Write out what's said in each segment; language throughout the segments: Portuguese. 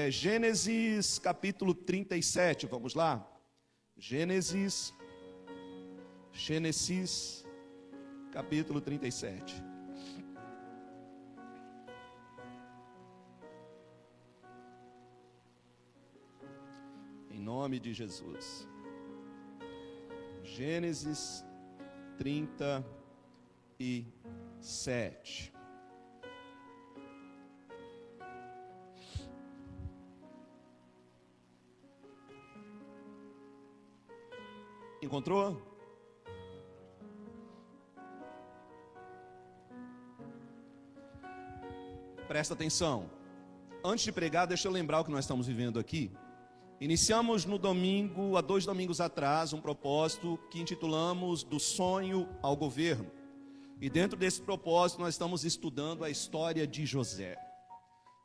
Gênesis capítulo 37, vamos lá? Gênesis capítulo 37. Em nome de Jesus. Gênesis 37. Encontrou? Presta atenção. Antes de pregar, deixa eu lembrar o que nós estamos vivendo aqui. Iniciamos no domingo, há 2 domingos atrás, um propósito que intitulamos Do Sonho ao Governo. E dentro desse propósito nós estamos estudando a história de José.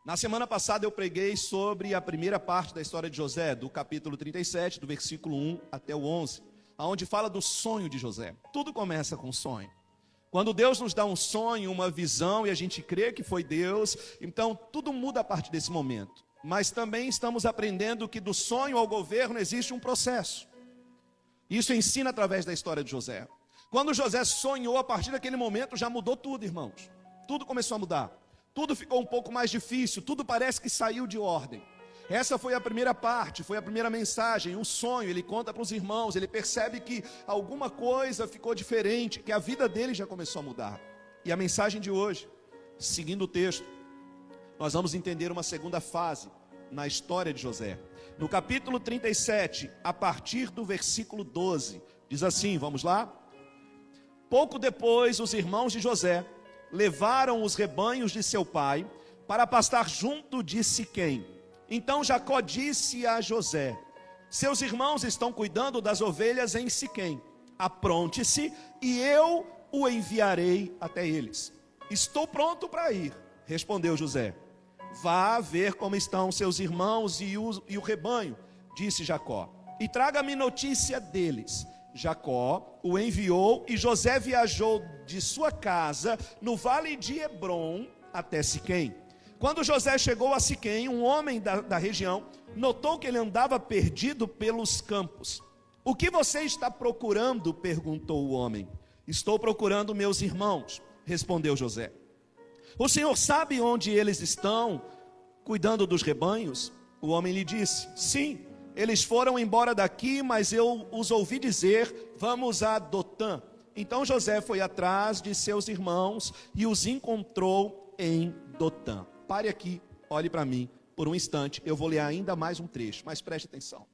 Na semana passada eu preguei sobre a primeira parte da história de José, do capítulo 37, do versículo 1 até o 11, onde fala do sonho de José. Tudo começa com sonho. Quando Deus nos dá um sonho, uma visão, e a gente crê que foi Deus, então tudo muda a partir desse momento. Mas também estamos aprendendo que do sonho ao governo existe um processo. Isso ensina através da história de José. Quando José sonhou, a partir daquele momento já mudou tudo, irmãos. Tudo começou a mudar. Tudo ficou um pouco mais difícil, tudo parece que saiu de ordem. Essa foi a primeira parte, foi a primeira mensagem, o sonho. Ele conta para os irmãos, ele percebe que alguma coisa ficou diferente, que a vida dele já começou a mudar. E a mensagem de hoje, seguindo o texto, nós vamos entender uma segunda fase na história de José. No capítulo 37, a partir do versículo 12, diz assim, vamos lá? Pouco depois, os irmãos de José levaram os rebanhos de seu pai para pastar junto de Siquém. Então Jacó disse a José: seus irmãos estão cuidando das ovelhas em Siquém. Apronte-se e eu o enviarei até eles. Estou pronto para ir, respondeu José. Vá ver como estão seus irmãos e o rebanho, disse Jacó, e traga-me notícia deles. Jacó o enviou e José viajou de sua casa no vale de Hebrom até Siquém. Quando José chegou a Siquém, um homem da região notou que ele andava perdido pelos campos. O que você está procurando? Perguntou o homem. Estou procurando meus irmãos, respondeu José. O senhor sabe onde eles estão, cuidando dos rebanhos? O homem lhe disse, sim, eles foram embora daqui, mas eu os ouvi dizer, vamos a Dotã. Então José foi atrás de seus irmãos e os encontrou em Dotã. Pare aqui, olhe para mim por um instante, eu vou ler ainda mais um trecho, mas preste atenção.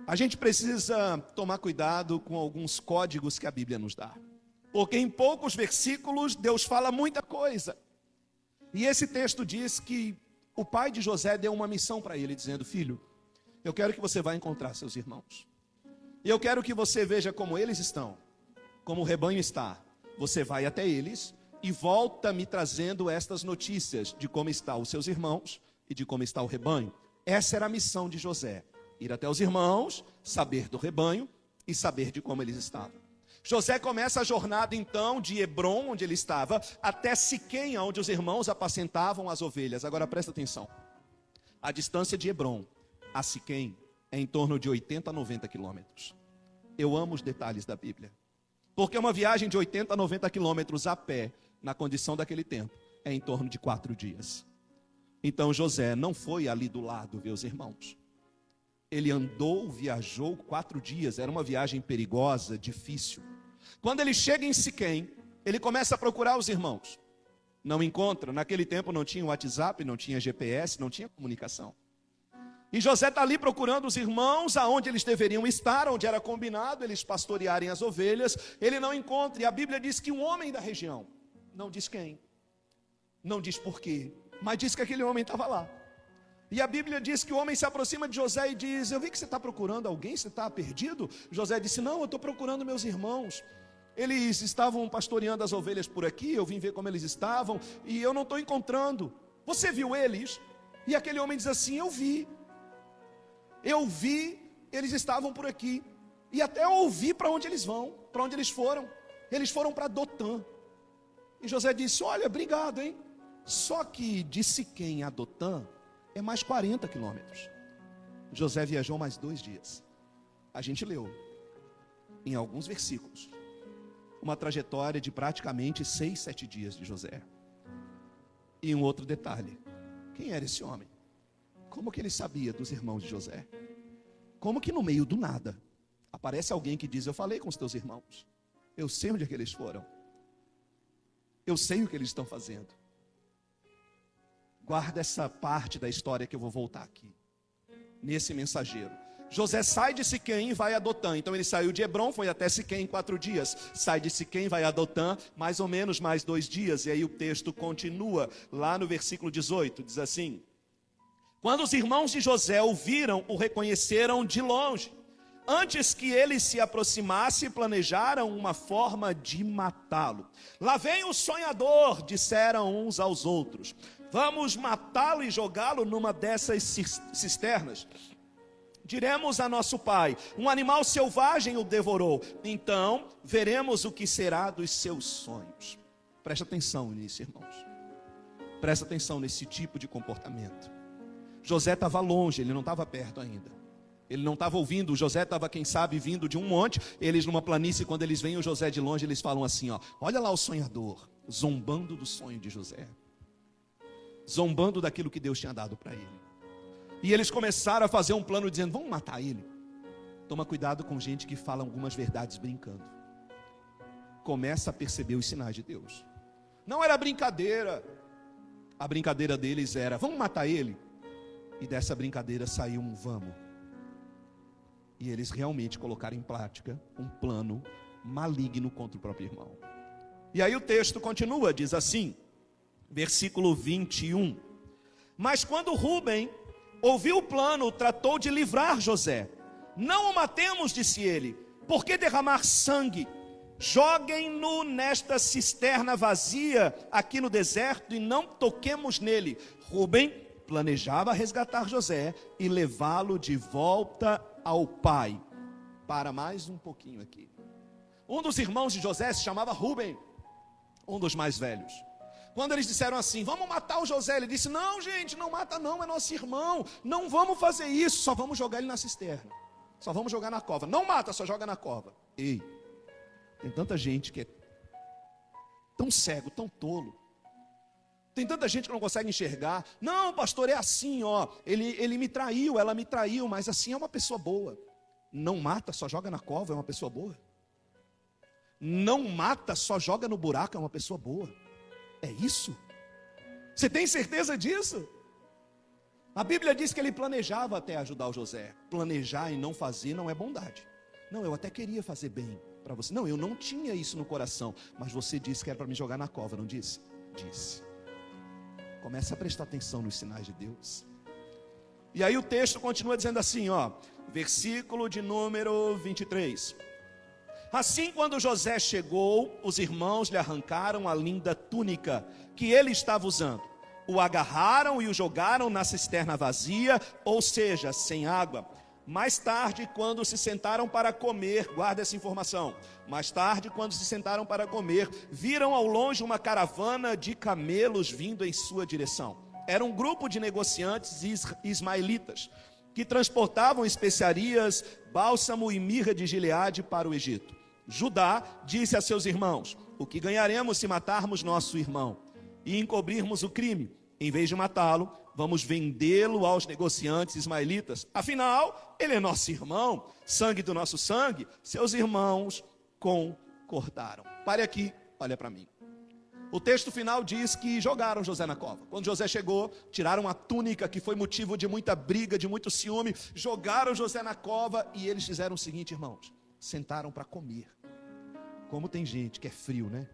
A gente precisa tomar cuidado com alguns códigos que a Bíblia nos dá. Porque em poucos versículos Deus fala muita coisa. E esse texto diz que o pai de José deu uma missão para ele, dizendo, filho, eu quero que você vá encontrar seus irmãos. E eu quero que você veja como eles estão, como o rebanho está. Você vai até eles e volta me trazendo estas notícias de como estão os seus irmãos e de como está o rebanho. Essa era a missão de José, ir até os irmãos, saber do rebanho e saber de como eles estavam. José começa a jornada então de Hebrom, onde ele estava, até Siquém, onde os irmãos apacentavam as ovelhas. Agora presta atenção, a distância de Hebrom a Siquém é em torno de 80 a 90 quilômetros. Eu amo os detalhes da Bíblia, porque uma viagem de 80 a 90 quilômetros a pé, na condição daquele tempo, é em torno de 4 dias. Então José não foi ali do lado ver os irmãos. Ele andou, viajou 4 dias, era uma viagem perigosa, difícil. Quando ele chega em Siquém, ele começa a procurar os irmãos. Não encontra, naquele tempo não tinha WhatsApp, não tinha GPS, não tinha comunicação. E José está ali procurando os irmãos, aonde eles deveriam estar, onde era combinado eles pastorearem as ovelhas. Ele não encontra, e a Bíblia diz que um homem da região, não diz quem, não diz porquê, mas diz que aquele homem estava lá. E a Bíblia diz que o homem se aproxima de José e diz, eu vi que você está procurando alguém, você está perdido? José disse, não, eu estou procurando meus irmãos. Eles estavam pastoreando as ovelhas por aqui, eu vim ver como eles estavam, e eu não estou encontrando. Você viu eles? E aquele homem diz assim, eu vi, eles estavam por aqui. E até eu ouvi para onde eles vão, para onde eles foram para Dotã. E José disse, olha, obrigado, hein? Só que de Siquém a Dotã é mais 40 quilômetros. José viajou mais 2 dias. A gente leu, em alguns versículos, uma trajetória de praticamente 6, 7 dias de José. E um outro detalhe: quem era esse homem? Como que ele sabia dos irmãos de José? Como que no meio do nada aparece alguém que diz: eu falei com os teus irmãos, eu sei onde é que eles foram, eu sei o que eles estão fazendo. Guarda essa parte da história que eu vou voltar aqui, nesse mensageiro. José sai de Siquém e vai a Dotã. Então ele saiu de Hebrom, foi até Siquém em 4 dias. Sai de Siquém, vai a Dotã, mais ou menos mais 2 dias. E aí o texto continua, lá no versículo 18, diz assim: quando os irmãos de José o viram, o reconheceram de longe. Antes que ele se aproximasse, planejaram uma forma de matá-lo. Lá vem o sonhador, disseram uns aos outros. Vamos matá-lo e jogá-lo numa dessas cisternas. Diremos a nosso pai: um animal selvagem o devorou. Então veremos o que será dos seus sonhos. Presta atenção nisso, irmãos. Presta atenção nesse tipo de comportamento. José estava longe, ele não estava perto ainda. Ele não estava ouvindo. José estava, quem sabe, vindo de um monte. Eles numa planície, quando eles veem o José de longe, eles falam assim: ó, olha lá o sonhador, zombando do sonho de José, zombando daquilo que Deus tinha dado para ele. E eles começaram a fazer um plano dizendo: vamos matar ele. Toma cuidado com gente que fala algumas verdades brincando. Começa a perceber os sinais de Deus. Não era brincadeira. A brincadeira deles era: vamos matar ele. E dessa brincadeira saiu um vamos. E eles realmente colocaram em prática um plano maligno contra o próprio irmão. E aí o texto continua, diz assim, versículo 21. Mas quando Rúben ouviu o plano, tratou de livrar José. Não o matemos, disse ele. Por que derramar sangue? Joguem-no nesta cisterna vazia aqui no deserto e não toquemos nele. Rúben planejava resgatar José e levá-lo de volta ao pai. Para mais um pouquinho aqui. Um dos irmãos de José se chamava Rúben, um dos mais velhos. Quando eles disseram assim: vamos matar o José, ele disse: não, gente, não mata não, é nosso irmão. Não vamos fazer isso, só vamos jogar ele na cisterna. Só vamos jogar na cova. Não mata, só joga na cova. Ei, tem tanta gente que é tão cego, tão tolo. Tem tanta gente que não consegue enxergar. Não, pastor, é assim, ó. Ele me traiu, ela me traiu, mas assim é uma pessoa boa. Não mata, só joga na cova, é uma pessoa boa. Não mata, só joga no buraco, é uma pessoa boa. É isso? Você tem certeza disso? A Bíblia diz que ele planejava até ajudar o José. Planejar e não fazer não é bondade. Não, eu até queria fazer bem para você. Não, eu não tinha isso no coração. Mas você disse que era para me jogar na cova, não disse? Disse. Começa a prestar atenção nos sinais de Deus. E aí o texto continua dizendo assim, ó, versículo de número 23. Assim, quando José chegou, os irmãos lhe arrancaram a linda túnica que ele estava usando. O agarraram e o jogaram na cisterna vazia, ou seja, sem água. Mais tarde, quando se sentaram para comer, guarda essa informação. Mais tarde, quando se sentaram para comer, viram ao longe uma caravana de camelos vindo em sua direção. Era um grupo de negociantes ismaelitas que transportavam especiarias, bálsamo e mirra de Gileade para o Egito. Judá disse a seus irmãos: o que ganharemos se matarmos nosso irmão e encobrirmos o crime? Em vez de matá-lo, vamos vendê-lo aos negociantes ismaelitas. Afinal, ele é nosso irmão, sangue do nosso sangue. Seus irmãos concordaram. Pare aqui, olha para mim. O texto final diz que jogaram José na cova. Quando José chegou, tiraram a túnica, que foi motivo de muita briga, de muito ciúme. Jogaram José na cova e eles fizeram o seguinte, irmãos. Sentaram para comer. Como tem gente que é frio, né?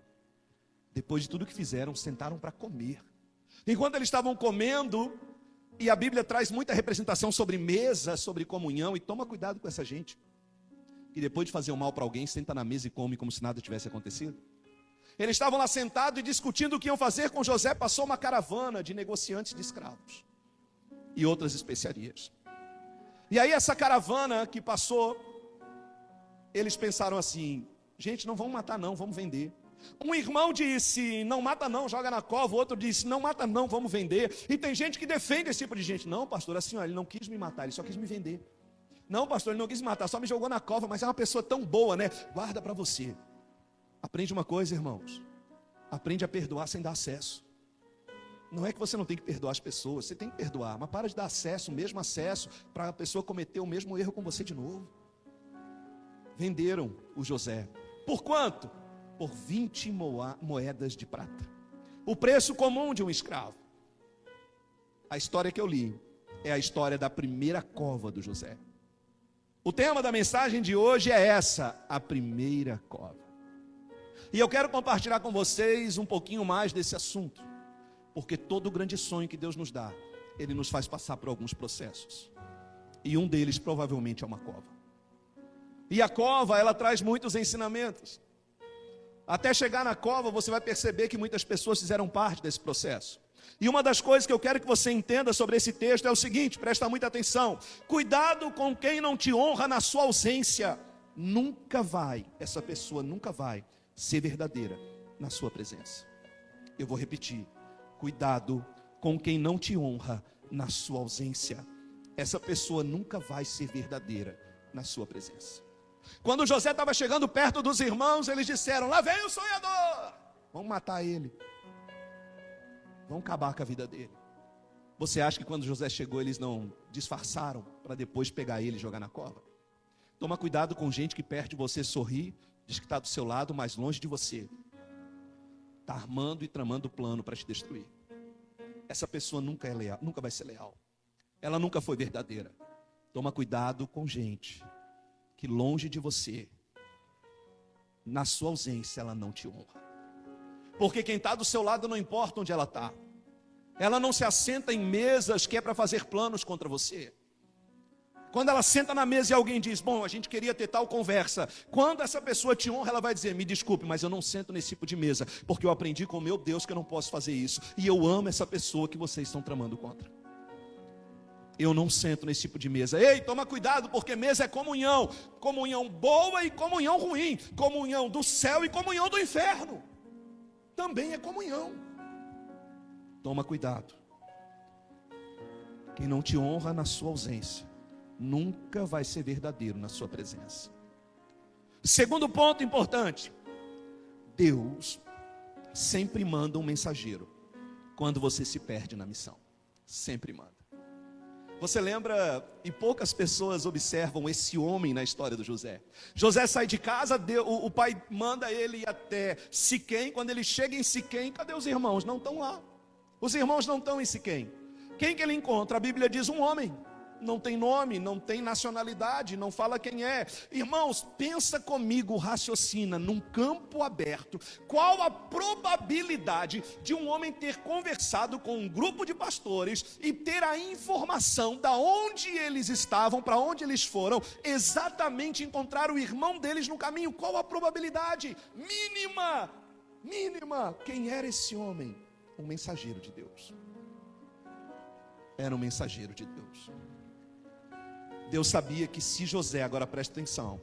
Depois de tudo que fizeram, sentaram para comer. Enquanto eles estavam comendo, e a Bíblia traz muita representação sobre mesa, sobre comunhão, e toma cuidado com essa gente, que depois de fazer o mal para alguém, senta na mesa e come como se nada tivesse acontecido. Eles estavam lá sentados e discutindo o que iam fazer com José. Passou uma caravana de negociantes de escravos e outras especiarias. E aí essa caravana que passou, eles pensaram assim: gente, não vamos matar não, vamos vender. Um irmão disse, não mata não, joga na cova. O outro disse, não mata não, vamos vender. E tem gente que defende esse tipo de gente. Não, pastor, assim, ó, ele não quis me matar, ele só quis me vender. Não, pastor, ele não quis me matar, só me jogou na cova, mas é uma pessoa tão boa, né? Guarda para você. Aprende uma coisa, irmãos. Aprende a perdoar sem dar acesso. Não é que você não tem que perdoar as pessoas, você tem que perdoar, mas para de dar acesso, o mesmo acesso, para a pessoa cometer o mesmo erro com você de novo. Venderam o José. Por quanto? Por 20 moedas de prata. O preço comum de um escravo. A história que eu li é a história da primeira cova do José. O tema da mensagem de hoje é essa, a primeira cova. E eu quero compartilhar com vocês um pouquinho mais desse assunto, porque todo grande sonho que Deus nos dá, Ele nos faz passar por alguns processos. E um deles provavelmente é uma cova. E a cova, ela traz muitos ensinamentos. Até chegar na cova, você vai perceber que muitas pessoas fizeram parte desse processo. E uma das coisas que eu quero que você entenda sobre esse texto é o seguinte, presta muita atenção. Cuidado com quem não te honra na sua ausência. Essa pessoa nunca vai ser verdadeira na sua presença. Eu vou repetir. Cuidado com quem não te honra na sua ausência. Essa pessoa nunca vai ser verdadeira na sua presença. Quando José estava chegando perto dos irmãos, eles disseram, lá vem o sonhador. Vamos matar ele. Vamos acabar com a vida dele. Você acha que quando José chegou, eles não disfarçaram para depois pegar ele e jogar na cova? Toma cuidado com gente que perto de você sorri, diz que está do seu lado, mas longe de você. Está armando e tramando plano para te destruir. Essa pessoa nunca é leal, nunca vai ser leal. Ela nunca foi verdadeira. Toma cuidado com gente que longe de você, na sua ausência, ela não te honra. Porque quem está do seu lado não importa onde ela está. Ela não se assenta em mesas que é para fazer planos contra você. Quando ela senta na mesa e alguém diz, bom, a gente queria ter tal conversa. Quando essa pessoa te honra, ela vai dizer, me desculpe, mas eu não sento nesse tipo de mesa. Porque eu aprendi com o meu Deus que eu não posso fazer isso. E eu amo essa pessoa que vocês estão tramando contra. Eu não sento nesse tipo de mesa. Ei, toma cuidado, porque mesa é comunhão. Comunhão boa e comunhão ruim. Comunhão do céu e comunhão do inferno. Também é comunhão. Toma cuidado. Quem não te honra na sua ausência, nunca vai ser verdadeiro na sua presença. Segundo ponto importante. Deus sempre manda um mensageiro quando você se perde na missão. Sempre manda. Você lembra, e poucas pessoas observam esse homem na história do José. José sai de casa, o pai manda ele ir até Siquém. Quando ele chega em Siquém, cadê os irmãos? Não estão lá. Os irmãos não estão em Siquém. Quem que ele encontra? A Bíblia diz um homem. Não tem nome, não tem nacionalidade, não fala quem é. Irmãos, pensa comigo, raciocina, num campo aberto, qual a probabilidade de um homem ter conversado com um grupo de pastores e ter a informação da onde eles estavam, para onde eles foram, exatamente encontrar o irmão deles no caminho? Qual a probabilidade? Mínima, mínima. Quem era esse homem? Um mensageiro de Deus. Era um mensageiro de Deus. Deus sabia que se José, agora preste atenção,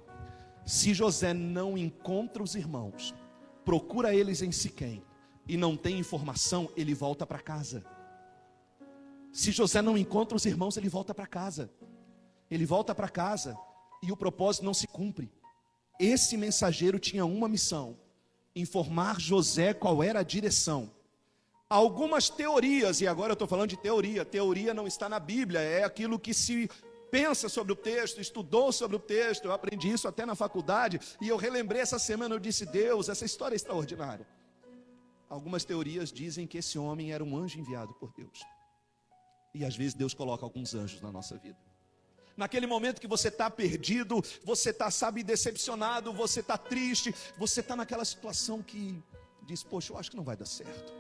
se José não encontra os irmãos, procura eles em Siquém e não tem informação, ele volta para casa. Se José não encontra os irmãos, ele volta para casa. Ele volta para casa e o propósito não se cumpre. Esse mensageiro tinha uma missão: informar José qual era a direção. Algumas teorias, e agora eu estou falando de teoria, teoria não está na Bíblia, é aquilo que se pensa sobre o texto, estudou sobre o texto. Eu aprendi isso até na faculdade, e eu relembrei essa semana, eu disse, Deus, essa história é extraordinária. Algumas teorias dizem que esse homem era um anjo enviado por Deus. E às vezes Deus coloca alguns anjos na nossa vida. Naquele momento que você está perdido, você está, decepcionado, você está triste, você está naquela situação que diz, poxa, eu acho que não vai dar certo.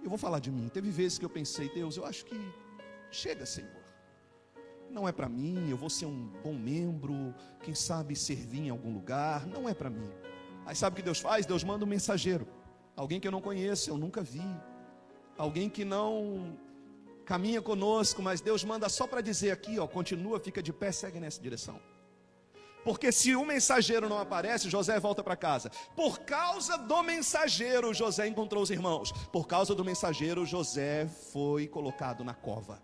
Eu vou falar de mim, teve vezes que eu pensei, Deus, eu acho que chega, Senhor. Não é para mim, eu vou ser um bom membro, quem sabe servir em algum lugar, não é para mim. Aí sabe o que Deus faz? Deus manda um mensageiro, alguém que eu não conheço, eu nunca vi, alguém que não caminha conosco, mas Deus manda só para dizer aqui, ó, continua, fica de pé, segue nessa direção. Porque se o mensageiro não aparece, José volta para casa. Por causa do mensageiro, José encontrou os irmãos. Por causa do mensageiro, José foi colocado na cova.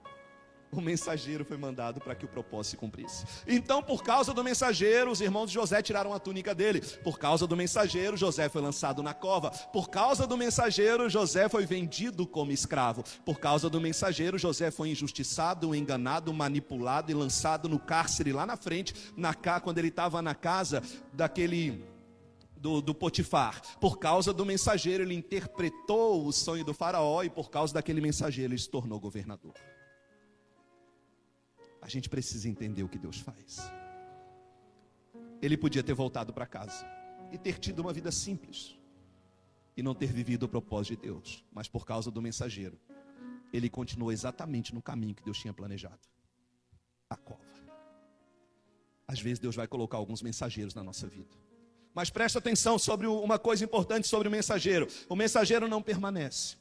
O mensageiro foi mandado para que o propósito se cumprisse. Então, por causa do mensageiro, os irmãos de José tiraram a túnica dele. Por causa do mensageiro, José foi lançado na cova. Por causa do mensageiro, José foi vendido como escravo. Por causa do mensageiro, José foi injustiçado, enganado, manipulado e lançado no cárcere lá na frente, quando ele estava na casa do Potifar. Por causa do mensageiro, ele interpretou o sonho do faraó, e por causa daquele mensageiro, ele se tornou governador. A gente precisa entender o que Deus faz. Ele podia ter voltado para casa e ter tido uma vida simples e não ter vivido o propósito de Deus, mas por causa do mensageiro, ele continuou exatamente no caminho que Deus tinha planejado. A cova. Às vezes Deus vai colocar alguns mensageiros na nossa vida. Mas presta atenção sobre uma coisa importante sobre o mensageiro. O mensageiro não permanece.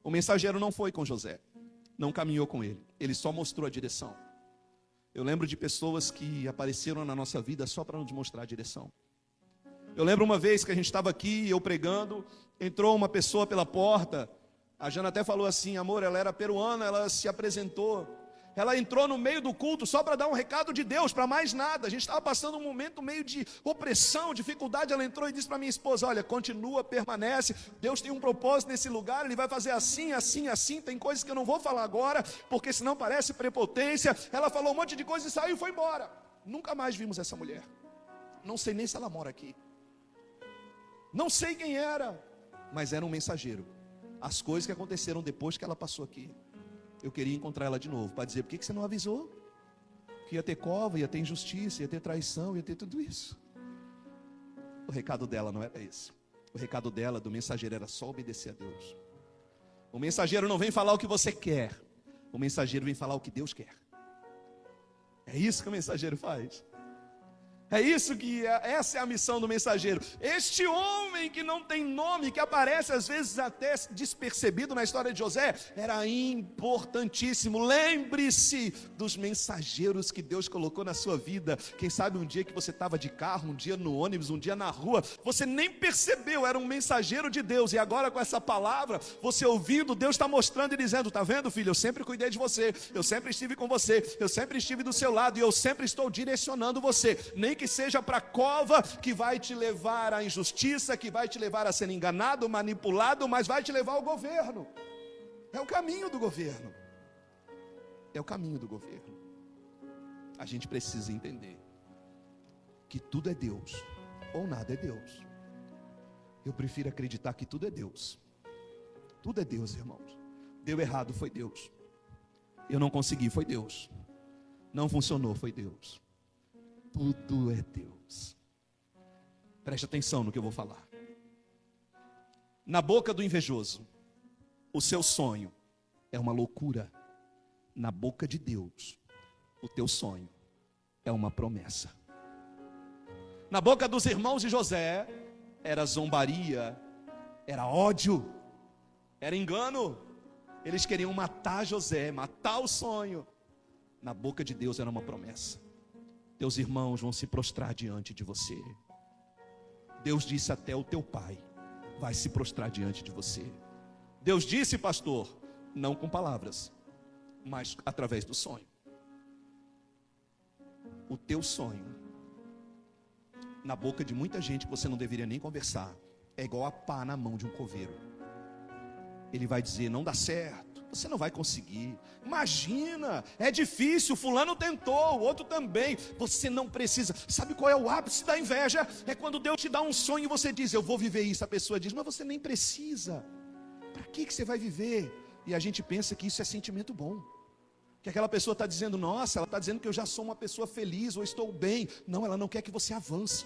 O mensageiro não foi com José, não caminhou com ele. Ele só mostrou a direção. Eu lembro de pessoas que apareceram na nossa vida só para nos mostrar a direção. Eu lembro uma vez que a gente estava aqui, eu pregando, entrou uma pessoa pela porta. A Jana até falou assim, amor, ela era peruana, ela se apresentou. Ela entrou no meio do culto só para dar um recado de Deus, para mais nada. A gente estava passando um momento meio de opressão, dificuldade. Ela entrou e disse para minha esposa, olha, continua, permanece. Deus tem um propósito nesse lugar, Ele vai fazer assim, assim, assim. Tem coisas que eu não vou falar agora, porque senão parece prepotência. Ela falou um monte de coisa e saiu e foi embora. Nunca mais vimos essa mulher. Não sei nem se ela mora aqui. Não sei quem era, mas era um mensageiro. As coisas que aconteceram depois que ela passou aqui, eu queria encontrar ela de novo, para dizer, por que você não avisou? Que ia ter cova, ia ter injustiça, ia ter traição, ia ter tudo isso. O recado dela não era esse. O recado dela, do mensageiro, era só obedecer a Deus. O mensageiro não vem falar o que você quer. O mensageiro vem falar o que Deus quer. É isso que o mensageiro faz. Essa é a missão do mensageiro. Este homem que não tem nome, que aparece às vezes até despercebido na história de José, era importantíssimo. Lembre-se dos mensageiros que Deus colocou na sua vida. Quem sabe um dia que você estava de carro, um dia no ônibus, um dia na rua, você nem percebeu, era um mensageiro de Deus. E agora com essa palavra, você ouvindo, Deus está mostrando e dizendo, está vendo, filho, eu sempre cuidei de você, eu sempre estive com você, eu sempre estive do seu lado e eu sempre estou direcionando você. Nem que seja para a cova, que vai te levar à injustiça, que vai te levar a ser enganado, manipulado, mas vai te levar ao governo. É o caminho do governo. É o caminho do governo. A gente precisa entender que tudo é Deus, ou nada é Deus. Eu prefiro acreditar que tudo é Deus. Tudo é Deus, irmãos. Deu errado, foi Deus. Eu não consegui, foi Deus. Não funcionou, foi Deus. Tudo é Deus. Preste atenção no que eu vou falar. Na boca do invejoso, o seu sonho é uma loucura. Na boca de Deus, o teu sonho é uma promessa. Na boca dos irmãos de José, era zombaria, era ódio, era engano. Eles queriam matar José, matar o sonho. Na boca de Deus era uma promessa. Teus irmãos vão se prostrar diante de você. Deus disse até o teu pai vai se prostrar diante de você. Deus disse, pastor, não com palavras, mas através do sonho. O teu sonho, na boca de muita gente que você não deveria nem conversar, é igual a pá na mão de um coveiro. Ele vai dizer, não dá certo. Você não vai conseguir. Imagina, é difícil, fulano tentou, o outro também. Você não precisa. Sabe qual é o ápice da inveja? É quando Deus te dá um sonho e você diz, eu vou viver isso. A pessoa diz, mas você nem precisa. Para que você vai viver? E a gente pensa que isso é sentimento bom. Que aquela pessoa está dizendo, nossa, ela está dizendo que eu já sou uma pessoa feliz ou estou bem. Não, ela não quer que você avance.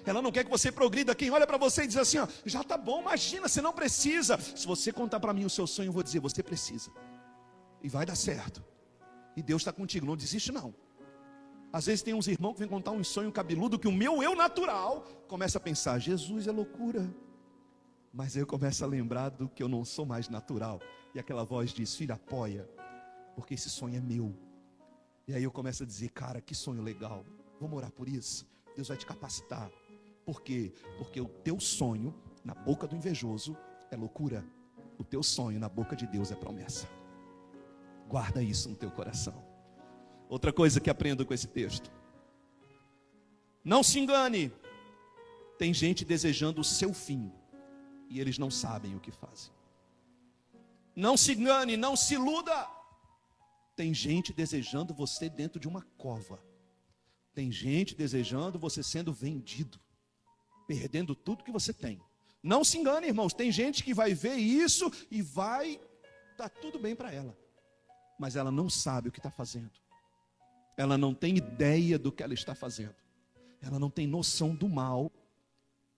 Ela não quer que você progrida. Quem olha para você e diz assim, ó, já está bom, imagina, você não precisa. Se você contar para mim o seu sonho, eu vou dizer, você precisa. E vai dar certo. E Deus está contigo, não desiste não. Às vezes tem uns irmãos que vêm contar um sonho cabeludo, que o meu eu natural começa a pensar, Jesus é loucura. Mas eu começo a lembrar do que eu não sou mais natural. E aquela voz diz, filho, apoia, porque esse sonho é meu. E aí eu começo a dizer, cara, que sonho legal. Vamos orar por isso. Deus vai te capacitar. Por quê? Porque o teu sonho na boca do invejoso é loucura. O teu sonho na boca de Deus é promessa. Guarda isso no teu coração. Outra coisa que aprendo com esse texto: não se engane. Tem gente desejando o seu fim e eles não sabem o que fazem. Não se engane, não se iluda. Tem gente desejando você dentro de uma cova. Tem gente desejando você sendo vendido, perdendo tudo que você tem. Não se engane, irmãos. Tem gente que vai ver isso e vai dar tudo bem para ela, mas ela não sabe o que está fazendo. Ela não tem ideia do que ela está fazendo. Ela não tem noção do mal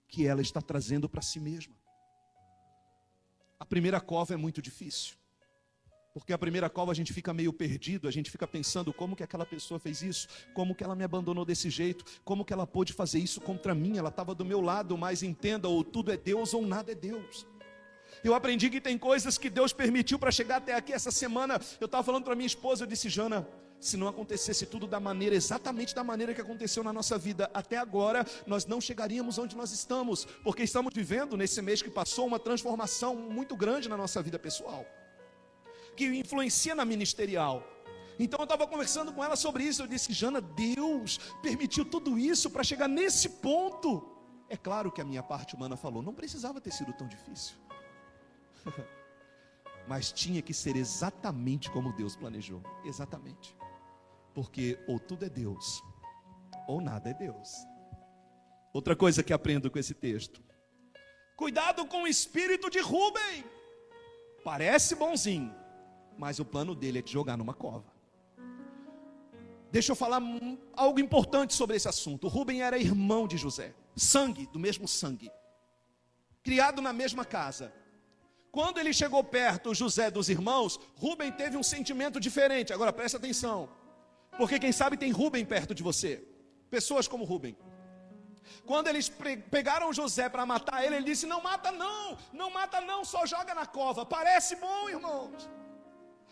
que ela está trazendo para si mesma. A primeira cova é muito difícil, porque a primeira cova a gente fica meio perdido, a gente fica pensando como que aquela pessoa fez isso, como que ela me abandonou desse jeito, como que ela pôde fazer isso contra mim, ela estava do meu lado, mas entenda, ou tudo é Deus ou nada é Deus. Eu aprendi que tem coisas que Deus permitiu para chegar até aqui. Essa semana eu estava falando para minha esposa, eu disse: Jana, se não acontecesse tudo exatamente da maneira que aconteceu na nossa vida até agora, nós não chegaríamos onde nós estamos, porque estamos vivendo nesse mês que passou uma transformação muito grande na nossa vida pessoal, que influencia na ministerial. Então eu estava conversando com ela sobre isso. Eu disse: Jana, Deus permitiu tudo isso para chegar nesse ponto. É claro que a minha parte humana falou: não precisava ter sido tão difícil. Mas tinha que ser exatamente como Deus planejou. Exatamente. Porque ou tudo é Deus, ou nada é Deus. Outra coisa que aprendo com esse texto: cuidado com o espírito de Rúben. Parece bonzinho, mas o plano dele é te jogar numa cova. Deixa eu falar algo importante sobre esse assunto. Rúben era irmão de José, sangue, do mesmo sangue, criado na mesma casa. Quando ele chegou perto, José, dos irmãos, Rúben teve um sentimento diferente. Agora presta atenção, porque quem sabe tem Rúben perto de você, pessoas como Rúben. Quando eles pegaram José para matar ele, ele disse: não mata não, não mata não, só joga na cova. Parece bom, irmãos.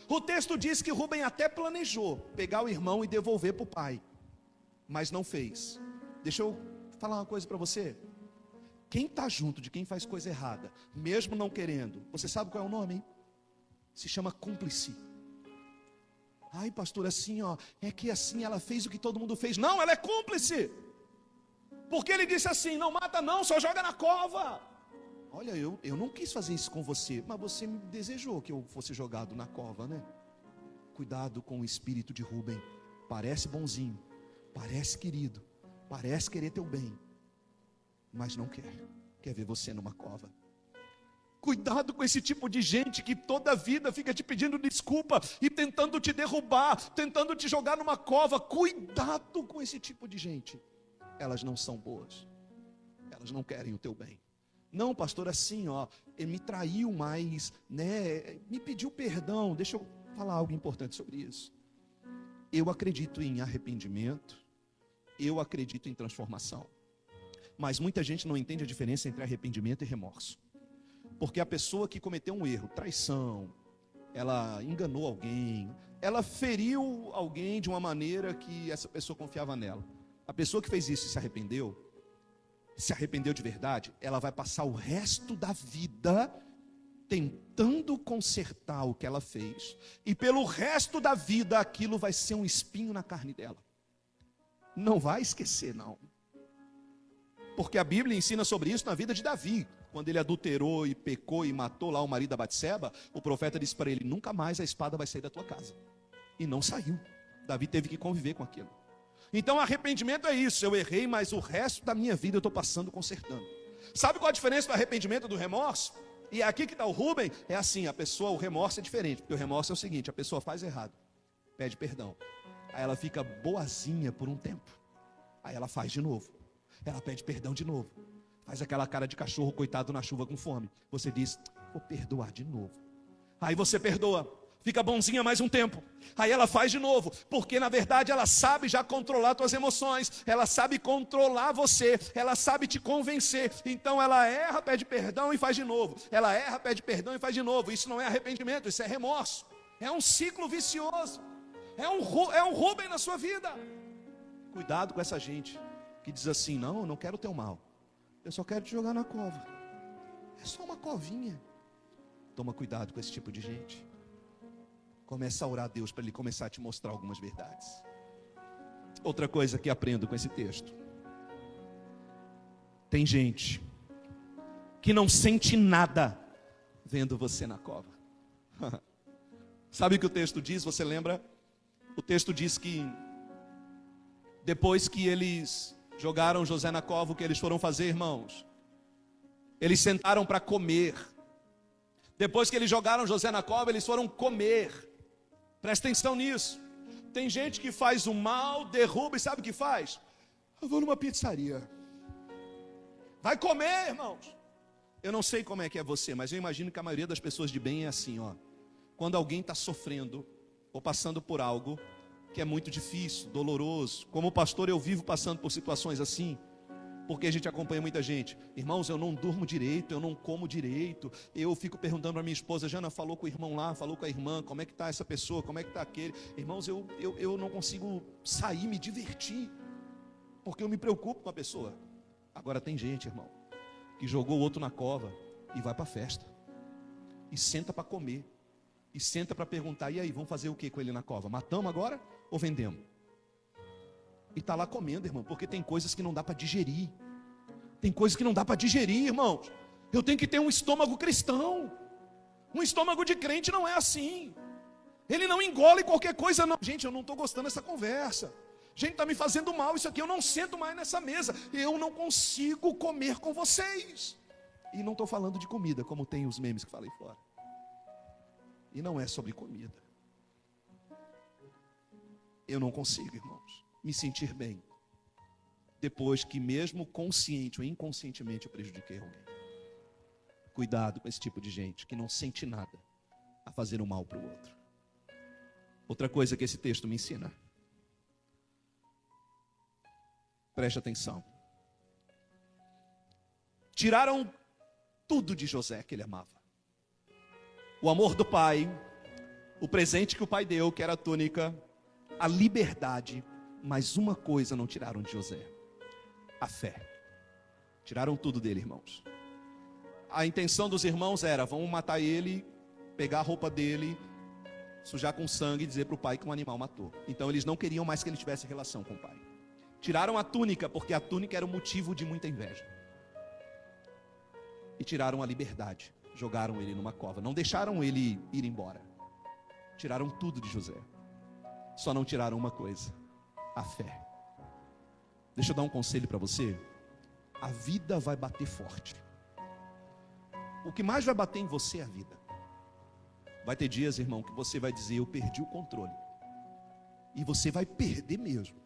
O texto diz que Rúben até planejou pegar o irmão e devolver para o pai, mas não fez. Deixa eu falar uma coisa para você. Quem está junto de quem faz coisa errada, mesmo não querendo, você sabe qual é o nome, hein? Se chama cúmplice. Ai, pastor, assim, ó, é que assim ela fez o que todo mundo fez. Não, ela é cúmplice. Porque ele disse assim: não mata não, só joga na cova. Olha, eu não quis fazer isso com você, mas você me desejou que eu fosse jogado na cova, né? Cuidado com o espírito de Rúben. Parece bonzinho, parece querido, parece querer teu bem, mas não quer ver você numa cova. Cuidado com esse tipo de gente que toda a vida fica te pedindo desculpa e tentando te derrubar, tentando te jogar numa cova. Cuidado com esse tipo de gente. Elas não são boas, elas não querem o teu bem. Não, pastor, assim, ó, ele me traiu, mas, né, me pediu perdão. Deixa eu falar algo importante sobre isso. Eu acredito em arrependimento, eu acredito em transformação, mas muita gente não entende a diferença entre arrependimento e remorso. Porque a pessoa que cometeu um erro, traição, ela enganou alguém, ela feriu alguém de uma maneira que essa pessoa confiava nela. A pessoa que fez isso e se arrependeu de verdade, ela vai passar o resto da vida tentando consertar o que ela fez, e pelo resto da vida aquilo vai ser um espinho na carne dela. Não vai esquecer, não. Porque a Bíblia ensina sobre isso na vida de Davi. Quando ele adulterou e pecou e matou lá o marido da Batseba, o profeta disse para ele: nunca mais a espada vai sair da tua casa. E não saiu. Davi teve que conviver com aquilo. Então arrependimento é isso: eu errei, mas o resto da minha vida eu estou passando consertando. Sabe qual a diferença do arrependimento e do remorso? E é aqui que está o Rúben. É assim, o remorso é diferente. Porque o remorso é o seguinte: a pessoa faz errado, pede perdão, aí ela fica boazinha por um tempo, aí ela faz de novo, ela pede perdão de novo, faz aquela cara de cachorro coitado na chuva com fome. Você diz: vou perdoar de novo. Aí você perdoa, fica bonzinha mais um tempo, aí ela faz de novo, porque na verdade ela sabe já controlar suas emoções, ela sabe controlar você, ela sabe te convencer. Então ela erra, pede perdão e faz de novo, ela erra, pede perdão e faz de novo. Isso não é arrependimento, isso é remorso. É um ciclo vicioso, é um Rúben na sua vida. Cuidado com essa gente que diz assim: não, eu não quero o teu mal, eu só quero te jogar na cova. É só uma covinha. Toma cuidado com esse tipo de gente. Começa a orar a Deus para Ele começar a te mostrar algumas verdades. Outra coisa que aprendo com esse texto: tem gente que não sente nada vendo você na cova. Sabe o que o texto diz? Você lembra? O texto diz que depois que eles jogaram José na cova, o que eles foram fazer, irmãos? Eles sentaram para comer. Depois que eles jogaram José na cova, eles foram comer. Presta atenção nisso. Tem gente que faz o mal, derruba e sabe o que faz? Eu vou numa pizzaria. Vai comer, irmãos. Eu não sei como é que é você, mas eu imagino que a maioria das pessoas de bem é assim, ó. Quando alguém está sofrendo ou passando por algo que é muito difícil, doloroso. Como pastor, eu vivo passando por situações assim, porque a gente acompanha muita gente. Irmãos, eu não durmo direito, eu não como direito. Eu fico perguntando para minha esposa: Jana, falou com o irmão lá, falou com a irmã, como é que está essa pessoa, como é que está aquele. Irmãos, eu não consigo sair, me divertir, porque eu me preocupo com a pessoa. Agora tem gente, irmão, que jogou o outro na cova e vai para a festa, e senta para comer, e senta para perguntar: e aí, vamos fazer o que com ele na cova? Matamos agora ou vendemos? E está lá comendo, irmão, porque tem coisas que não dá para digerir. Tem coisas que não dá para digerir, irmãos. Eu tenho que ter um estômago cristão. Um estômago de crente não é assim. Ele não engole qualquer coisa, não. Gente, eu não estou gostando dessa conversa. Gente, está me fazendo mal isso aqui. Eu não sento mais nessa mesa. Eu não consigo comer com vocês. E não estou falando de comida, como tem os memes que falei fora. E não é sobre comida. Eu não consigo, irmãos, me sentir bem depois que, mesmo consciente ou inconscientemente, eu prejudiquei alguém. Cuidado com esse tipo de gente que não sente nada a fazer o mal para o outro. Outra coisa que esse texto me ensina, preste atenção: tiraram tudo de José que ele amava. O amor do pai, o presente que o pai deu, que era a túnica, a liberdade. Mas uma coisa não tiraram de José: a fé. Tiraram tudo dele, irmãos. A intenção dos irmãos era: vamos matar ele, pegar a roupa dele, sujar com sangue e dizer para o pai que um animal matou. Então eles não queriam mais que ele tivesse relação com o pai. Tiraram a túnica, porque a túnica era o motivo de muita inveja. E tiraram a liberdade, jogaram ele numa cova. Não deixaram ele ir embora. Tiraram tudo de José. Só não tiraram uma coisa: a fé. Deixa eu dar um conselho para você. A vida vai bater forte. O que mais vai bater em você é a vida. Vai ter dias, irmão, que você vai dizer: eu perdi o controle. E você vai perder mesmo.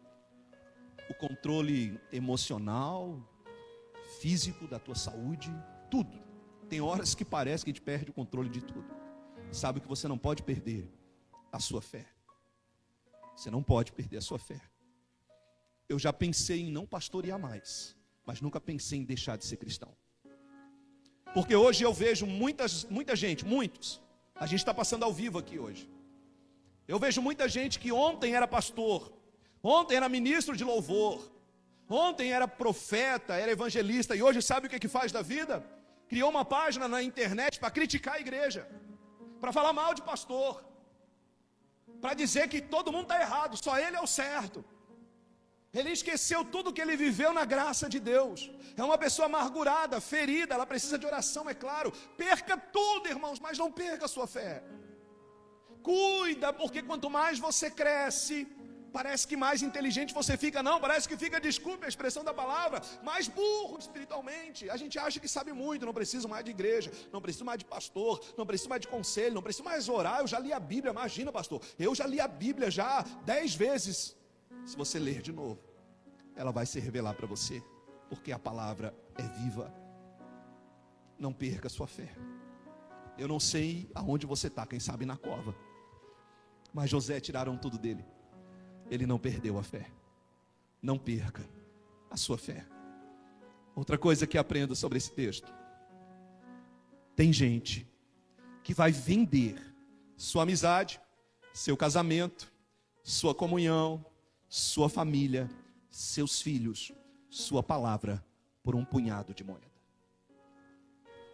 O controle emocional, físico, da tua saúde, tudo. Tem horas que parece que a gente perde o controle de tudo. Sabe que você não pode perder a sua fé. Você não pode perder a sua fé. Eu já pensei em não pastorear mais, mas nunca pensei em deixar de ser cristão. Porque hoje eu vejo muita gente, muitos. A gente está passando ao vivo aqui hoje. Eu vejo muita gente que ontem era pastor, ontem era ministro de louvor, ontem era profeta, era evangelista, e hoje sabe o que faz da vida? Criou uma página na internet para criticar a igreja, para falar mal de pastor, para dizer que todo mundo está errado, só ele é o certo. Ele esqueceu tudo que ele viveu na graça de Deus. É uma pessoa amargurada, ferida, ela precisa de oração, é claro. Perca tudo, irmãos, mas não perca a sua fé. Cuida, porque quanto mais você cresce, parece que mais inteligente você fica. Não, parece que fica, desculpe a expressão da palavra, mais burro espiritualmente. A gente acha que sabe muito, não preciso mais de igreja, não preciso mais de pastor, não preciso mais de conselho, não preciso mais orar. Eu já li a Bíblia, imagina, pastor, eu já li a Bíblia já 10 vezes. Se você ler de novo, ela vai se revelar para você, porque a palavra é viva. Não perca a sua fé. Eu não sei aonde você está, quem sabe na cova, mas José tiraram tudo dele. Ele não perdeu a fé. Não perca a sua fé. Outra coisa que aprendo sobre esse texto: tem gente que vai vender sua amizade, seu casamento, sua comunhão, sua família, seus filhos, sua palavra por um punhado de moeda.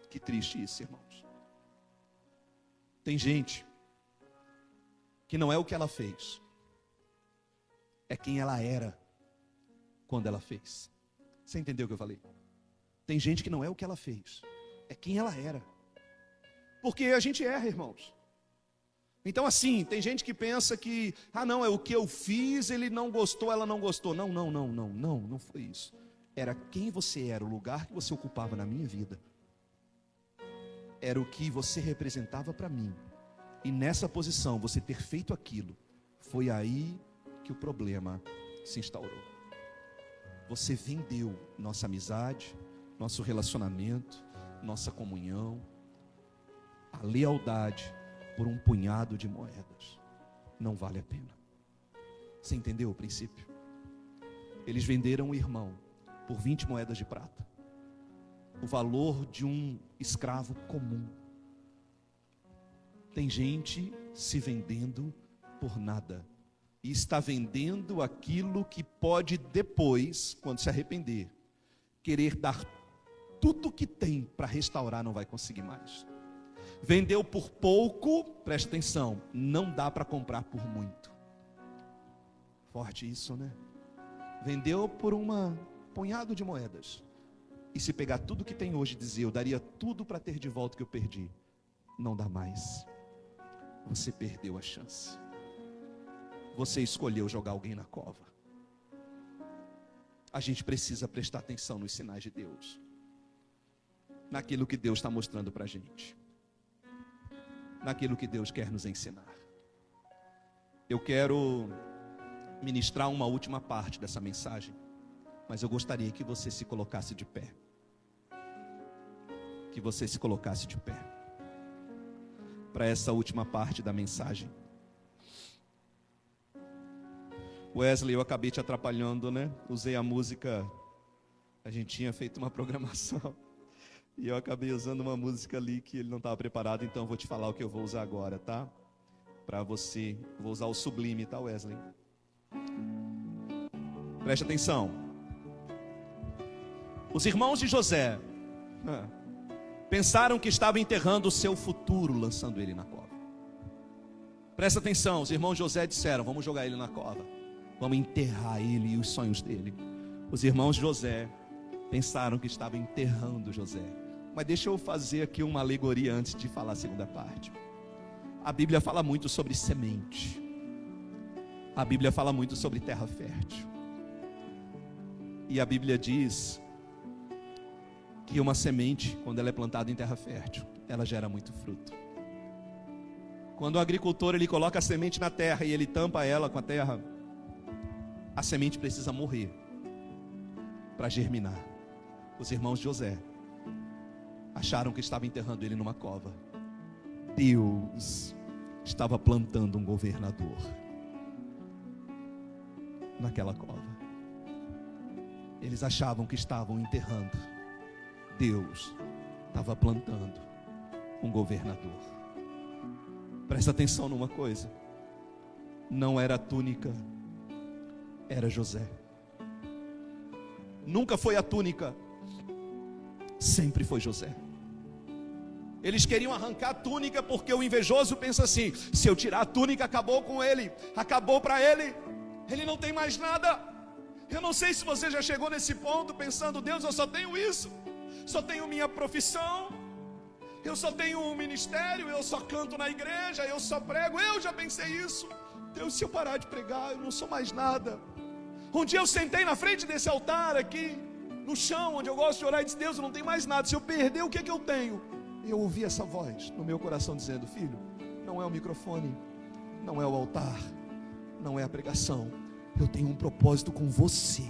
Que triste isso, irmãos. Tem gente que não é o que ela fez, é quem ela era quando ela fez. Você entendeu o que eu falei? Tem gente que não é o que ela fez, é quem ela era. Porque a gente erra, irmãos. Então assim, tem gente que pensa que, não, é o que eu fiz, ele não gostou, ela não gostou. Não foi isso. Era quem você era, o lugar que você ocupava na minha vida. Era o que você representava para mim. E nessa posição, você ter feito aquilo, foi aí que o problema se instaurou. Você vendeu nossa amizade, nosso relacionamento, nossa comunhão, a lealdade por um punhado de moedas. Não vale a pena. Você entendeu o princípio? Eles venderam o irmão por 20 moedas de prata, o valor de um escravo comum. Tem gente se vendendo por nada, e está vendendo aquilo que pode depois, quando se arrepender, querer dar tudo que tem para restaurar, não vai conseguir mais. Vendeu por pouco, presta atenção, não dá para comprar por muito. Forte isso, né? Vendeu por um punhado de moedas. E se pegar tudo que tem hoje e dizer, eu daria tudo para ter de volta o que eu perdi, não dá mais. Você perdeu a chance. Você escolheu jogar alguém na cova. A gente precisa prestar atenção nos sinais de Deus, naquilo que Deus está mostrando para a gente, naquilo que Deus quer nos ensinar. Eu quero ministrar uma última parte dessa mensagem, mas eu gostaria que você se colocasse de pé. Que você se colocasse de pé para essa última parte da mensagem. Wesley, eu acabei te atrapalhando, né? Usei a música, a gente tinha feito uma programação e eu acabei usando uma música ali que ele não estava preparado, então eu vou te falar o que eu vou usar agora, tá? Para você, vou usar o Sublime, tá, Wesley? Preste atenção. Os irmãos de José pensaram que estavam enterrando o seu futuro, lançando ele na cova. Presta atenção, os irmãos de José disseram, vamos jogar ele na cova, vamos enterrar ele e os sonhos dele. Os irmãos de José pensaram que estavam enterrando José. Mas deixa eu fazer aqui uma alegoria antes de falar a segunda parte. A Bíblia fala muito sobre semente. A Bíblia fala muito sobre terra fértil. E a Bíblia diz que uma semente, quando ela é plantada em terra fértil, ela gera muito fruto. Quando o agricultor ele coloca a semente na terra e ele tampa ela com a terra, a semente precisa morrer para germinar. Os irmãos de José acharam que estava enterrando ele numa cova. Deus estava plantando um governador naquela cova. Eles achavam que estavam enterrando. Deus estava plantando um governador. Presta atenção numa coisa. Não era a túnica, era José. Nunca foi a túnica, sempre foi José. Eles queriam arrancar a túnica porque o invejoso pensa assim: se eu tirar a túnica, acabou com ele, acabou para ele, ele não tem mais nada. Eu não sei se você já chegou nesse ponto pensando: Deus, eu só tenho isso, só tenho minha profissão, eu só tenho um ministério, eu só canto na igreja, eu só prego. Eu já pensei isso. Deus, se eu parar de pregar, eu não sou mais nada. Um dia eu sentei na frente desse altar aqui, no chão, onde eu gosto de orar, e disse: Deus, eu não tenho mais nada, se eu perder, o que é que eu tenho? E eu ouvi essa voz no meu coração dizendo: filho, não é o microfone, não é o altar, não é a pregação, eu tenho um propósito com você.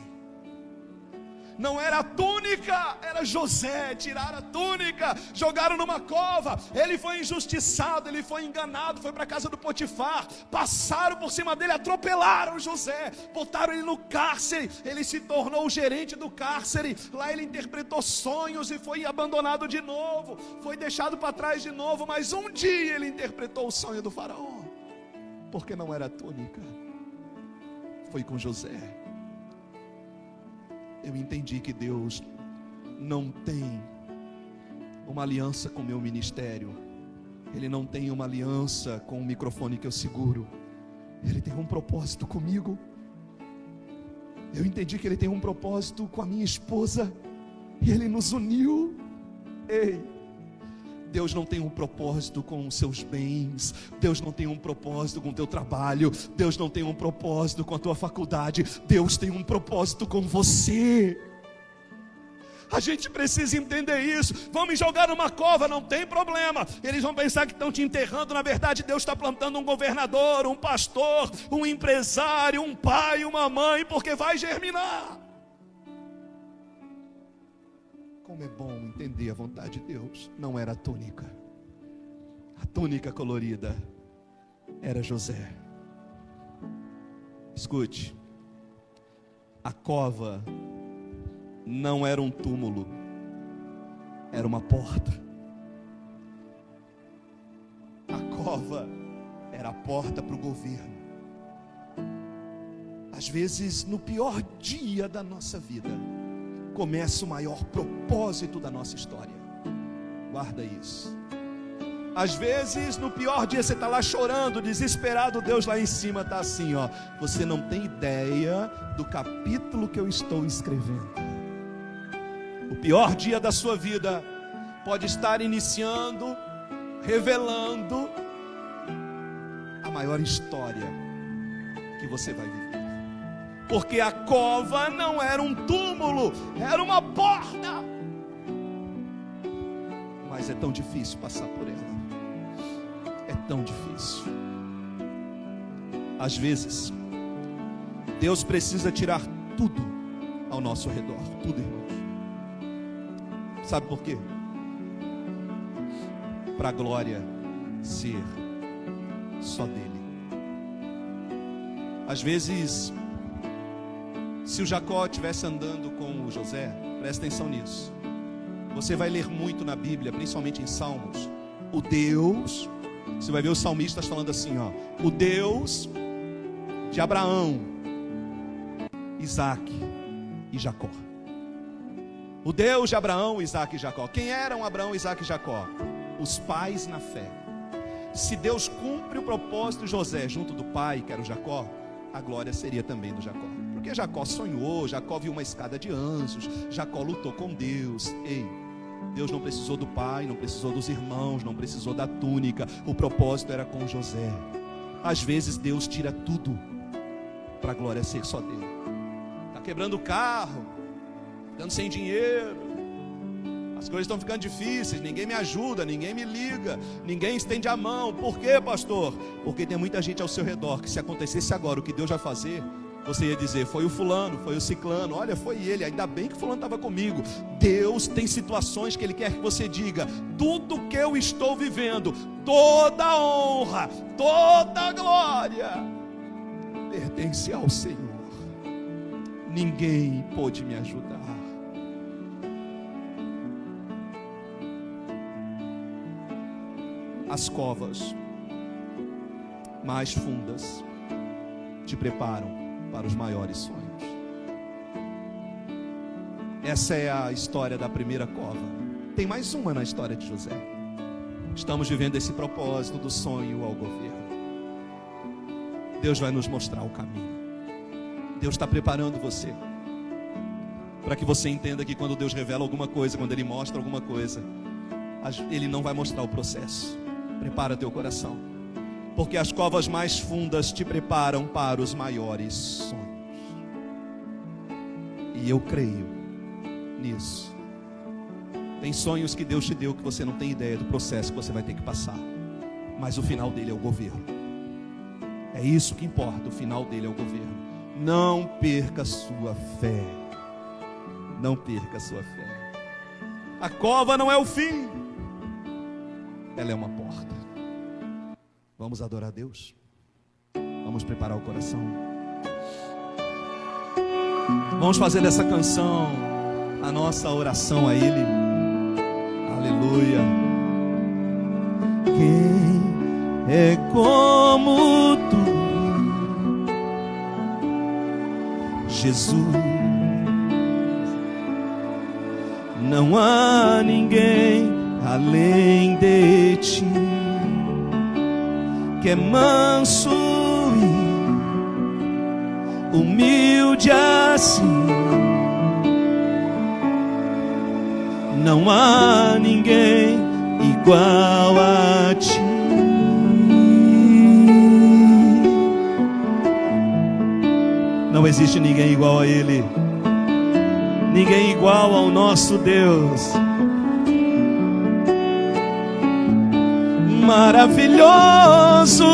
Não era a túnica, era José. Tiraram a túnica, jogaram numa cova. Ele foi injustiçado, ele foi enganado, foi para a casa do Potifar. Passaram por cima dele, atropelaram José, botaram ele no cárcere. Ele se tornou o gerente do cárcere. Lá ele interpretou sonhos e foi abandonado de novo, foi deixado para trás de novo. Mas um dia ele interpretou o sonho do faraó, porque não era a túnica, foi com José. eu entendi que Deus não tem uma aliança com o meu ministério. Ele não tem uma aliança com o microfone que eu seguro. Ele tem um propósito comigo. Eu entendi que Ele tem um propósito com a minha esposa. E Ele nos uniu. Ei, Deus não tem um propósito com os seus bens. Deus não tem um propósito com o teu trabalho. Deus não tem um propósito com a tua faculdade. Deus tem um propósito com você. A gente precisa entender isso. Vão me jogar numa cova, não tem problema. Eles vão pensar que estão te enterrando. Na verdade, Deus está plantando um governador, um pastor, um empresário, um pai, uma mãe, porque vai germinar. Como é bom entender a vontade de Deus. Não era a túnica. A túnica colorida era José. Escute. A cova não era um túmulo, era uma porta. A cova era a porta para o governo. Às vezes, no pior dia da nossa vida, começa o maior propósito da nossa história. Guarda isso. Às vezes, no pior dia, você está lá chorando, desesperado. Deus lá em cima está assim, ó. Você não tem ideia do capítulo que eu estou escrevendo. O pior dia da sua vida pode estar iniciando, revelando a maior história que você vai viver. Porque a cova não era um túmulo, era uma porta. Mas é tão difícil passar por ela. É tão difícil. Às vezes, Deus precisa tirar tudo ao nosso redor. Tudo, irmãos. Sabe por quê? Para a glória ser só dele. Às vezes, se o Jacó estivesse andando com o José, presta atenção nisso. Você vai ler muito na Bíblia, principalmente em Salmos. O Deus, você vai ver os salmistas falando assim, ó. O Deus de Abraão, Isaac e Jacó. O Deus de Abraão, Isaac e Jacó. Quem eram Abraão, Isaac e Jacó? Os pais na fé. Se Deus cumpre o propósito de José junto do pai, que era o Jacó, a glória seria também do Jacó. Porque Jacó sonhou, Jacó viu uma escada de anjos, Jacó lutou com Deus. Ei, Deus não precisou do pai, não precisou dos irmãos, não precisou da túnica. O propósito era com José. Às vezes Deus tira tudo para a glória ser só dele. Está quebrando o carro, ficando sem dinheiro, as coisas estão ficando difíceis, ninguém me ajuda, ninguém me liga, ninguém estende a mão. Por quê, pastor? Porque tem muita gente ao seu redor que se acontecesse agora o que Deus vai fazer, você ia dizer, foi o fulano, foi o ciclano, olha, foi ele, ainda bem que o fulano estava comigo. Deus tem situações que Ele quer que você diga, tudo que eu estou vivendo, toda a honra, toda a glória, pertence ao Senhor. Ninguém pôde me ajudar. As covas mais fundas te preparam para os maiores sonhos. Essa é a história da primeira cova. Tem mais uma na história de José. Estamos vivendo esse propósito do sonho ao governo. Deus vai nos mostrar o caminho. Deus está preparando você para que você entenda que quando Deus revela alguma coisa, quando Ele mostra alguma coisa, Ele não vai mostrar o processo. Prepara teu coração, porque as covas mais fundas te preparam para os maiores sonhos. E eu creio nisso. Tem sonhos que Deus te deu que você não tem ideia do processo que você vai ter que passar, mas o final dele é o governo. É isso que importa, o final dele é o governo. Não perca a sua fé. Não perca a sua fé. A cova não é o fim, ela é uma porta. Vamos adorar a Deus. Vamos preparar o coração. Vamos fazer dessa canção a nossa oração a Ele. Aleluia. Quem é como Tu, Jesus? não há ninguém além de ti, que é manso e humilde assim. Não há ninguém igual a ti. Não existe ninguém igual a Ele, ninguém igual ao nosso Deus. Maravilhoso,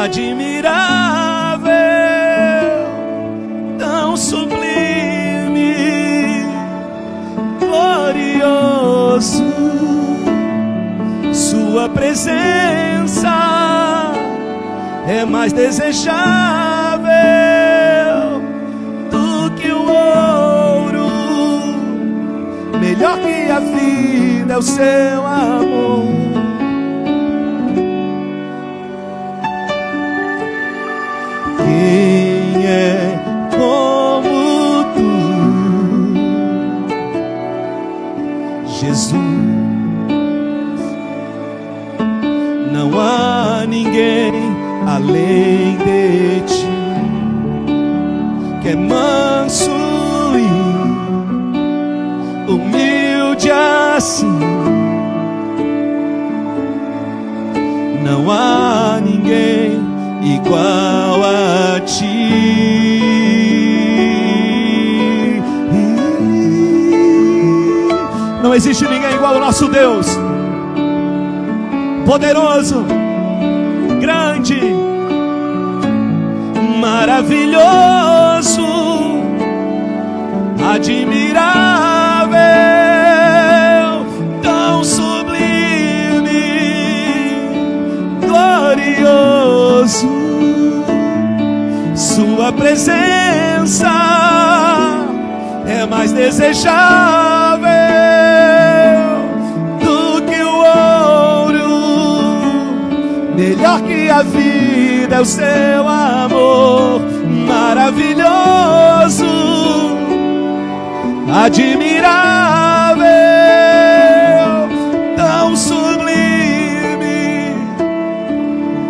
admirável, tão sublime, glorioso. Sua presença é mais desejável do que o ouro, melhor que a vida é o seu amor. Quem é como tu, Jesus? Não há ninguém além de ti, que é manso e humilde assim. Não há ninguém igual a ti. Não existe ninguém igual ao nosso Deus. Poderoso, grande, maravilhoso, admirável, tão sublime, glorioso. Sua presença é mais desejável do que o ouro, melhor que a vida é o seu amor. Maravilhoso, admirável, tão sublime,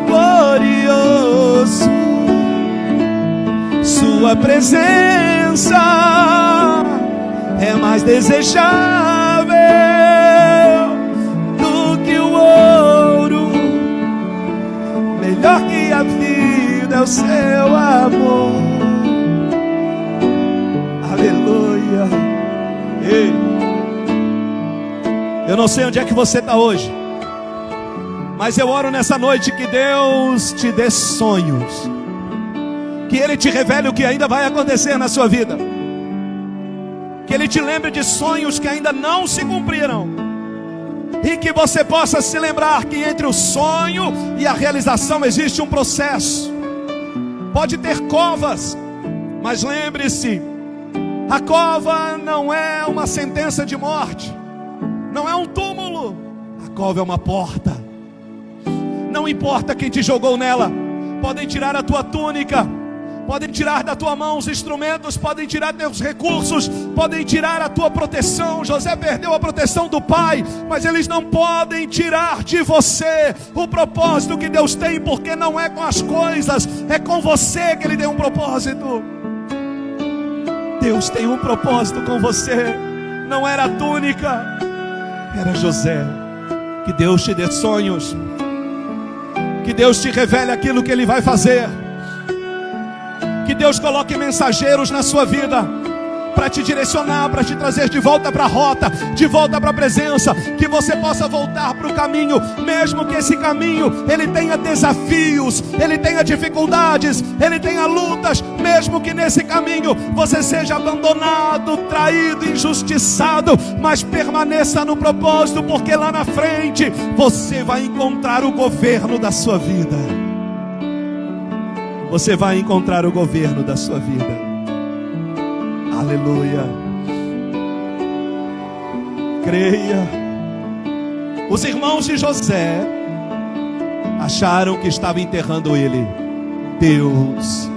glorioso. Sua presença é mais desejável do que o ouro, melhor que a vida é o seu amor. Aleluia. Ei, eu não sei onde é que você está hoje, mas eu oro nessa noite que Deus te dê sonhos, que Ele te revele o que ainda vai acontecer na sua vida, que Ele te lembre de sonhos que ainda não se cumpriram, e que você possa se lembrar que entre o sonho e a realização existe um processo. Pode ter covas, mas lembre-se, a cova não é uma sentença de morte, não é um túmulo, a cova é uma porta. Não importa quem te jogou nela, podem tirar a tua túnica, podem tirar da tua mão os instrumentos, podem tirar teus recursos, podem tirar a tua proteção. José perdeu a proteção do pai, mas eles não podem tirar de você o propósito que Deus tem, porque não é com as coisas, é com você que Ele tem um propósito. Deus tem um propósito com você. Não era a túnica, era José. Que Deus te dê sonhos, que Deus te revele aquilo que Ele vai fazer, que Deus coloque mensageiros na sua vida para te direcionar, para te trazer de volta para a rota, de volta para a presença, que você possa voltar para o caminho, mesmo que esse caminho ele tenha desafios, ele tenha dificuldades, ele tenha lutas, mesmo que nesse caminho você seja abandonado, traído, injustiçado, mas permaneça no propósito, porque lá na frente você vai encontrar o governo da sua vida. Você vai encontrar o governo da sua vida. Aleluia. Creia. Os irmãos de José acharam que estava enterrando ele. Deus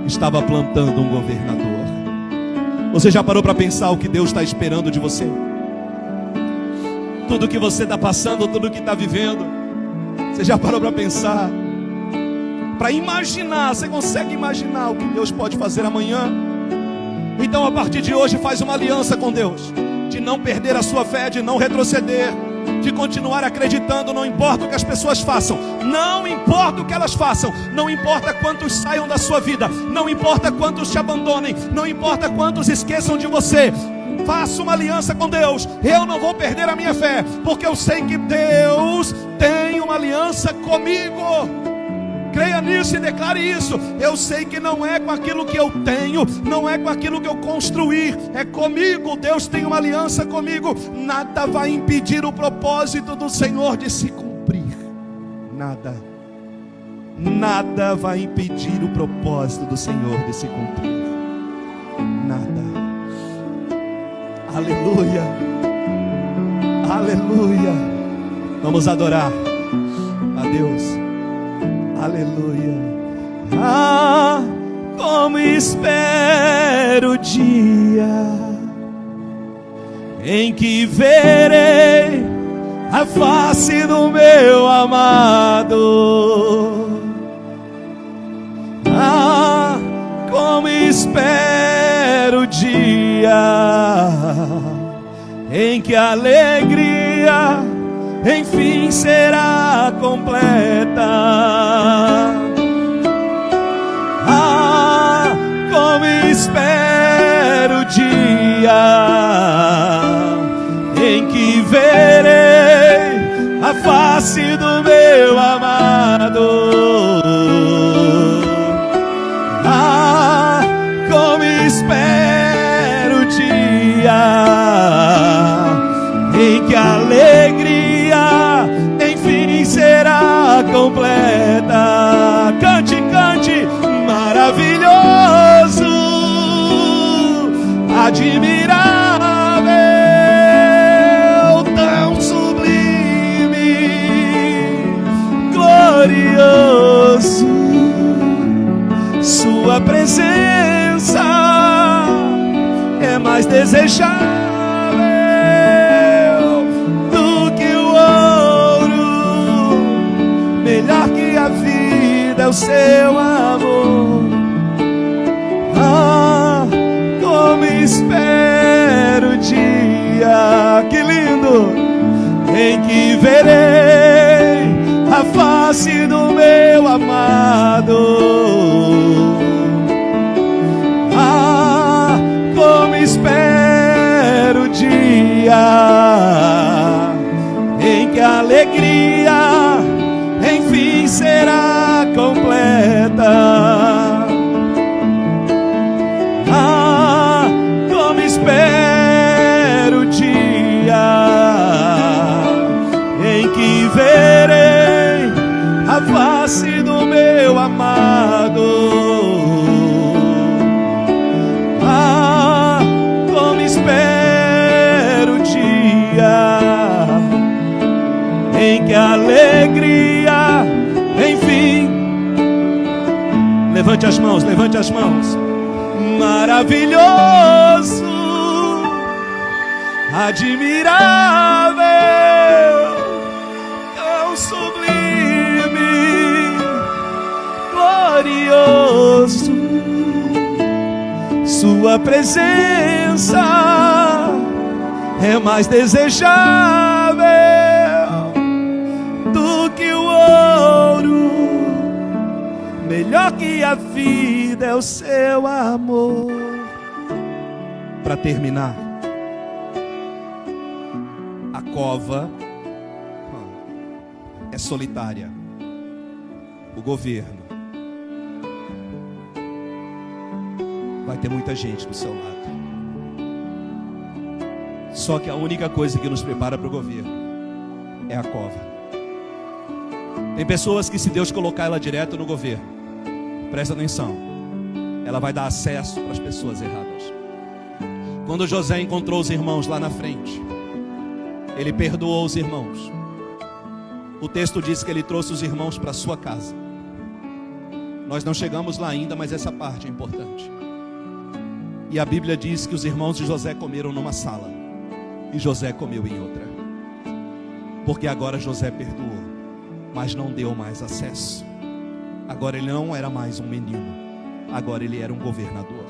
estava plantando um governador. Você já parou para pensar o que Deus está esperando de você? Tudo que você está passando, tudo que está vivendo, você já parou para pensar? Para imaginar, você consegue imaginar o que Deus pode fazer amanhã? Então a partir de hoje faz uma aliança com Deus, de não perder a sua fé, de não retroceder, de continuar acreditando, não importa o que as pessoas façam, não importa o que elas façam, não importa quantos saiam da sua vida, não importa quantos te abandonem, não importa quantos esqueçam de você. Faça uma aliança com Deus. Eu não vou perder a minha fé, porque eu sei que Deus tem uma aliança comigo. Creia nisso e declare isso. Eu sei que não é com aquilo que eu tenho, não é com aquilo que eu construí, é comigo. Deus tem uma aliança comigo. Nada vai impedir o propósito do Senhor de se cumprir. Nada. Nada vai impedir o propósito do Senhor de se cumprir. Nada. Aleluia. Aleluia. Vamos adorar a Deus. Aleluia. Ah, como espero o dia em que verei a face do meu amado. Ah, como espero o dia em que a alegria enfim será completa. Ah, como espero o dia em que verei a face do meu amado. Ah, como espero o dia em que a alegria enfim será completa. Cante, cante. Maravilhoso, admirável, tão sublime, glorioso. Sua presença é mais desejável é o seu amor. Ah, como espero o dia, que lindo, em que verei a face do meu amado. Ah, como espero o dia em que a alegria enfim será completa. Ah, como espero o dia em que verei a face do meu amado. Ah, como espero o dia em que a alegria enfim. Levante as mãos, levante as mãos. Maravilhoso, admirável, tão sublime, glorioso. Sua presença é mais desejável do que o ouro, melhor que a vida é o seu amor. Para terminar, a cova é solitária. O governo vai ter muita gente do seu lado. Só que a única coisa que nos prepara para o governo é a cova. Tem pessoas que, se Deus colocar ela direto no governo, presta atenção, ela vai dar acesso para as pessoas erradas. Quando José encontrou os irmãos lá na frente, ele perdoou os irmãos. O texto diz que ele trouxe os irmãos para a sua casa. Nós não chegamos lá ainda, mas essa parte é importante. E a Bíblia diz que os irmãos de José comeram numa sala e José comeu em outra. Porque agora José perdoou, mas não deu mais acesso. Agora ele não era mais um menino, agora ele era um governador.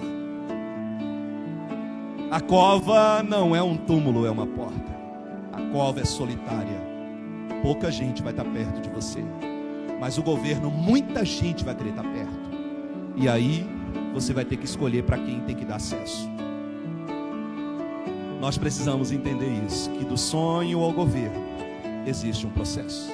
A cova não é um túmulo, é uma porta. A cova é solitária. Pouca gente vai estar perto de você. Mas o governo, muita gente vai querer estar perto. E aí, você vai ter que escolher para quem tem que dar acesso. Nós precisamos entender isso, que do sonho ao governo existe um processo.